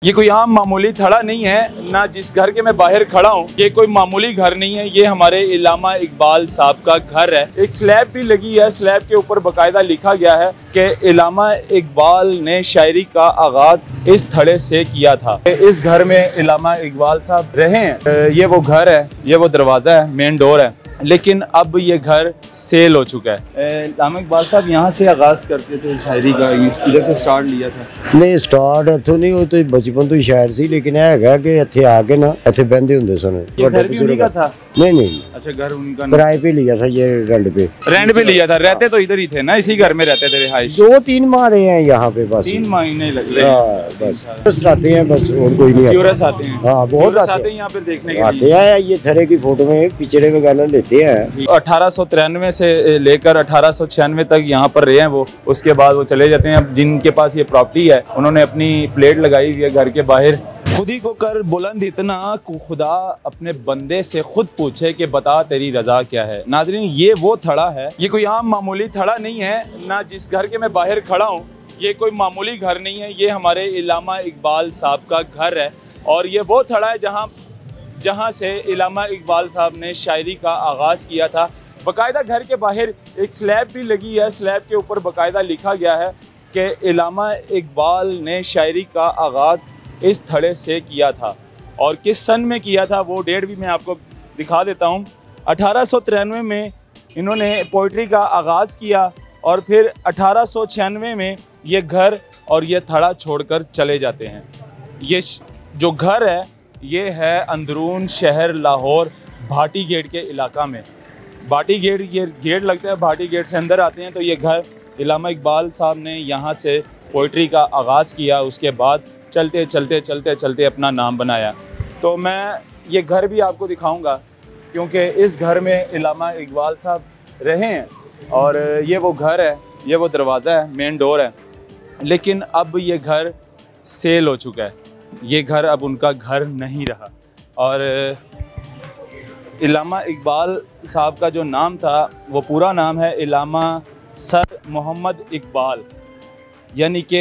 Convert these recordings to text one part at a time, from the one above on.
ये कोई आम मामूली थड़ा नहीं है ना, जिस घर के मैं बाहर खड़ा हूँ ये कोई मामूली घर नहीं है। ये हमारे इल्लामा इकबाल साहब का घर है। एक स्लैब भी लगी है, स्लैब के ऊपर बकायदा लिखा गया है कि इल्लामा इकबाल ने शायरी का आगाज इस थड़े से किया था। इस घर में इल्लामा इकबाल साहब रहे हैं। ये वो घर है, ये वो दरवाज़ा है, मेन डोर है, लेकिन अब ये घर सेल हो चुका है। इल्लामा इकबाल साहब यहाँ से आगाज करते थे शायरी का, इधर से स्टार्ट लिया था? नहीं, स्टार्ट इत्थों नहीं, वो तो बचपन तो ही शायर सी, लेकिन है कि इत्थे आके ना इत्थे बहंदे हुंदे सन। ये घर भी उन्हीं का था? नहीं। अच्छा, घर उनका किराए पे लिया था, ये रेंट पे लिया था। रहते तो इधर ही थे ना, इसी घर में रहते थे। रिहाइश 2-3 माह रहे हैं यहाँ पे, बस 3 महीने लग रहे हैं। बस आते हैं, बस और कोई नहीं। टूरिस्ट आते हैं? हाँ, बहुत आते हैं यहाँ पे देखने के आते हैं। ये थरे की फोटो में पिछड़े वगैरह लेते हैं। 1893 से लेकर 1896 तक यहाँ पर रहे हैं वो। उसके बाद वो चले जाते हैं। अब जिनके पास ये प्रॉपर्टी है उन्होंने अपनी प्लेट लगाई हुई है घर के बाहर। खुदी को कर बुलंद इतना कि खुदा अपने बंदे से खुद पूछे कि बता तेरी रजा क्या है। नाज़रीन, ये वो थड़ा है। ये कोई आम मामूली थड़ा नहीं है ना, जिस घर के मैं बाहर खड़ा हूँ ये कोई मामूली घर नहीं है। ये हमारे इल्लामा इकबाल साहब का घर है और ये वो थड़ा है जहाँ से इल्लामा इकबाल साहब ने शायरी का आगाज़ किया था। बाकायदा घर के बाहर एक स्लैब भी लगी है, स्लैब के ऊपर बाकायदा लिखा गया है कि इल्लामा इकबाल ने शायरी का आगाज़ इस थड़े से किया था। और किस सन में किया था वो डेट भी मैं आपको दिखा देता हूँ। 1893 में इन्होंने पोइट्री का आगाज़ किया और फिर 1896 में ये घर और ये थड़ा छोड़कर चले जाते हैं। ये जो घर है ये है अंदरून शहर लाहौर भाटी गेट के इलाका में। भाटी गेट, ये गेट लगता है, भाटी गेट से अंदर आते हैं तो ये घर इल्लामा इकबाल साहब ने यहाँ से पोइट्री का आगाज़ किया। उसके बाद चलते चलते अपना नाम बनाया। तो मैं ये घर भी आपको दिखाऊंगा क्योंकि इस घर में इल्लामा इकबाल साहब रहे हैं और ये वो घर है, ये वो दरवाज़ा है, मेन डोर है, लेकिन अब ये घर सेल हो चुका है। ये घर अब उनका घर नहीं रहा। और इल्लामा इकबाल साहब का जो नाम था वो पूरा नाम है इल्लामा सर मोहम्मद इकबाल, यानी कि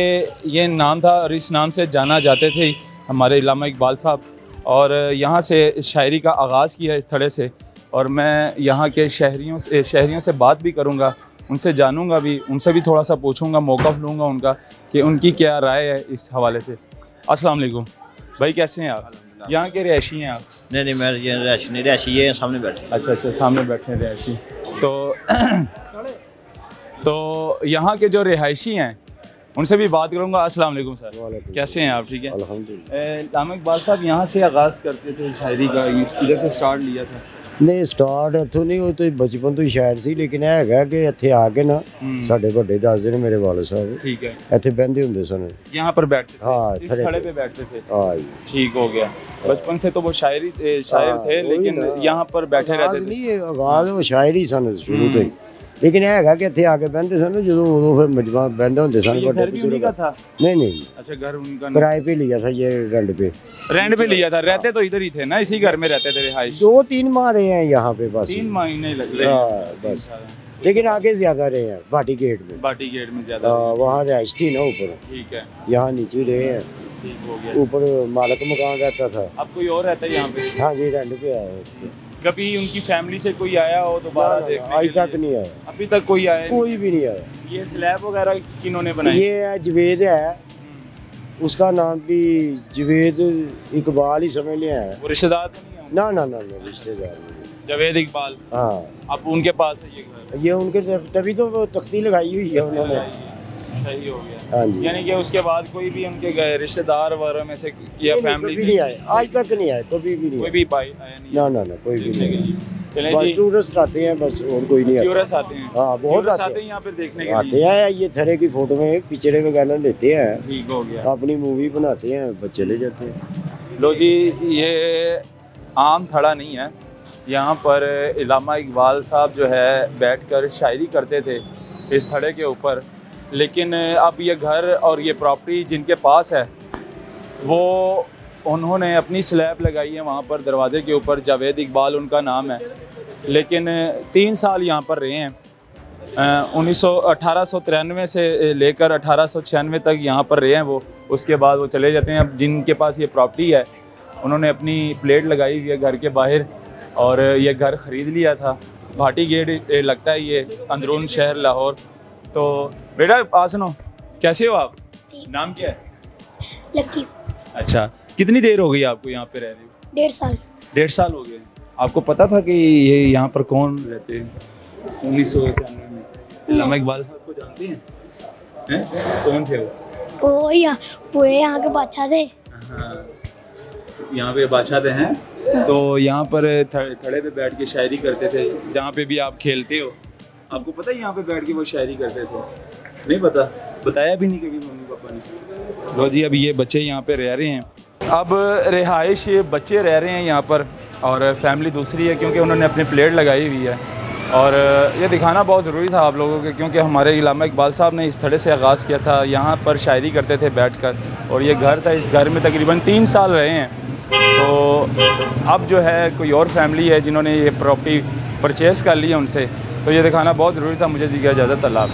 ये नाम था और इस नाम से जाना जाते थे हमारे इल्लामा इकबाल साहब। और यहाँ से शायरी का आगाज़ किया इस थड़े से। और मैं यहाँ के शहरियों से बात भी करूँगा, उनसे जानूँगा भी, उनसे भी थोड़ा सा पूछूँगा, मौक़िफ़ लूँगा उनका कि उनकी क्या राय है इस हवाले से। अस्सलाम वालेकुम भाई, कैसे हैं आप? यहाँ के रिहायशी हैं आप? नहीं, मैं ये रिहायशी ये सामने बैठे। अच्छा, सामने बैठे हैं रिहायशी। तो यहाँ के जो रिहायशी हैं उनसे भी बात करूँगा। अस्सलाम वालेकुम सर, कैसे हैं आप? ठीक है अल्हम्दुलिल्लाह। इल्लामा इकबाल साहब यहाँ से आगाज़ करते थे शायरी का, इधर से स्टार्ट लिया था? नहीं, स्टार्ट इत्थों नहीं, वो तो बचपन तो ही शायर सी, लेकिन है कि इत्थे आके ना साडे बड़े दसदे ने, मेरे वाले साहब, ठीक है, इत्थे बहंदे हुंदे सन। यहाँ पर बैठते थे? हाँ, इस थड़े पे बैठते थे। हाँ, ठीक हो गया। बचपन से तो वो शायर थे, लेकिन यहाँ पर बैठे रहते थे? नहीं, आगाज़ वो शायरी सन शुरू तो ही, लेकिन है कि इत्थे आके बहंदे सन जो उदों फिर मजमा बहंदे हुंदे सन। घर भी उन्हीं का था? नहीं। अच्छा, घर उनका किराए पे लिया था, ये रेंट पे लिया था। रहते तो इधर ही थे ना, इसी घर में रहते थे। रिहाइश 2-3 माह रहे हैं यहाँ पे, बस 3 महीने लग रहे हैं बस, लेकिन आगे ज्यादा रहे हैं भाटी गेट में ज्यादा। वहाँ रिहाइश थी ना ऊपर, ठीक है, यहाँ नीचे रहे हैं। ठीक हो गया। ऊपर मालिक मकान रहता था। अब कोई और रहता है यहाँ पे? हाँ जी, रेंट पे आया। कभी उनकी फैमिली से कोई आया हो दोबारा देखने? आज तक नहीं आया, अभी तक कोई आया? कोई भी नहीं आया। ये स्लैब वगैरह किन्होंने बनाई? ये है जवेद है, उसका नाम भी जवेद इकबाल ही समझ लिया है। वो रिश्तेदार तो नहीं है? ना, रिश्तेदार नहीं। जवेद इकबाल? हाँ। अब उनके पास है ये घर? ये उनके, तभी तो वो तख्ती लगाई हुई है उन्होंने। सही हो गया। हाँ जी। यानी कि उसके बाद कोई भी उनके गए रिश्तेदार वगैरह में से या फैमिली से नहीं आए, आज तक नहीं आए, कभी भी नहीं, कोई भी आया नहीं? ना, कोई भी नहीं। चलें जी, टूरिस्ट आते हैं बस, और कोई नहीं। टूरिस्ट आते हैं? हाँ, बहुत आते हैं यहाँ पे देखने के लिए। आते हैं, ये थरे की फोटो में पिछड़े वगैरह लेते हैं। ठीक हो गया। अपनी मूवी बनाते हैं, बस चले जाते हैं। लो जी, ये आम थड़ा नहीं है। यहाँ पर इल्लामा इकबाल साहब जो है बैठकर शायरी करते थे इस थड़े के ऊपर, लेकिन अब ये घर और ये प्रॉपर्टी जिनके पास है वो उन्होंने अपनी स्लैब लगाई है वहाँ पर दरवाज़े के ऊपर। जावेद इकबाल उनका नाम है, लेकिन 3 साल यहाँ पर रहे हैं। 1893 से लेकर 1896 तक यहाँ पर रहे हैं वो। उसके बाद वो चले जाते हैं। अब जिनके पास ये प्रॉपर्टी है उन्होंने अपनी प्लेट लगाई हुई है घर के बाहर और ये घर ख़रीद लिया था। भाटी गेट लगता है ये अंदरून शहर लाहौर। तो बेटा आ सुनो, कैसे हो आप? नाम क्या है? लकी। अच्छा, कितनी देर हो गई आपको यहाँ पे रह रहे हो? 1.5 साल। 1.5 साल हो गए। आपको पता था कि ये यहाँ पर कौन रहते हैं? 1991 में अल्लामा इकबाल साहब को जानते हैं? कौन थे वो? वो यहाँ पूरे यहाँ के बादशाह थे। हाँ, यहाँ पे बादशाह थे हैं। तो यहाँ पर थड़े पे बैठ के शायरी करते थे, जहाँ पे भी आप खेलते हो। आपको पता है यहाँ पे बैठ के वो शायरी करते थे? नहीं पता? बताया भी नहीं कभी मम्मी पापा ने। लो जी, अब ये बच्चे यहाँ पे रह रहे हैं। अब रिहाइश बच्चे रह रहे हैं यहाँ पर और फैमिली दूसरी है, क्योंकि उन्होंने अपनी प्लेट लगाई हुई है। और ये दिखाना बहुत ज़रूरी था आप लोगों के, क्योंकि हमारे अल्लामा इकबाल साहब ने इस थड़े से आगाज़ किया था। यहाँ पर शायरी करते थे बैठकर और ये घर था। इस घर में तकरीबन 3 साल रहे हैं। तो अब जो है कोई और फैमिली है जिन्होंने ये प्रॉपर्टी परचेज़ कर ली है उनसे। तो ये दिखाना बहुत ज़रूरी था। मुझे दी इजाज़त। अल्लाह हाफ़िज़।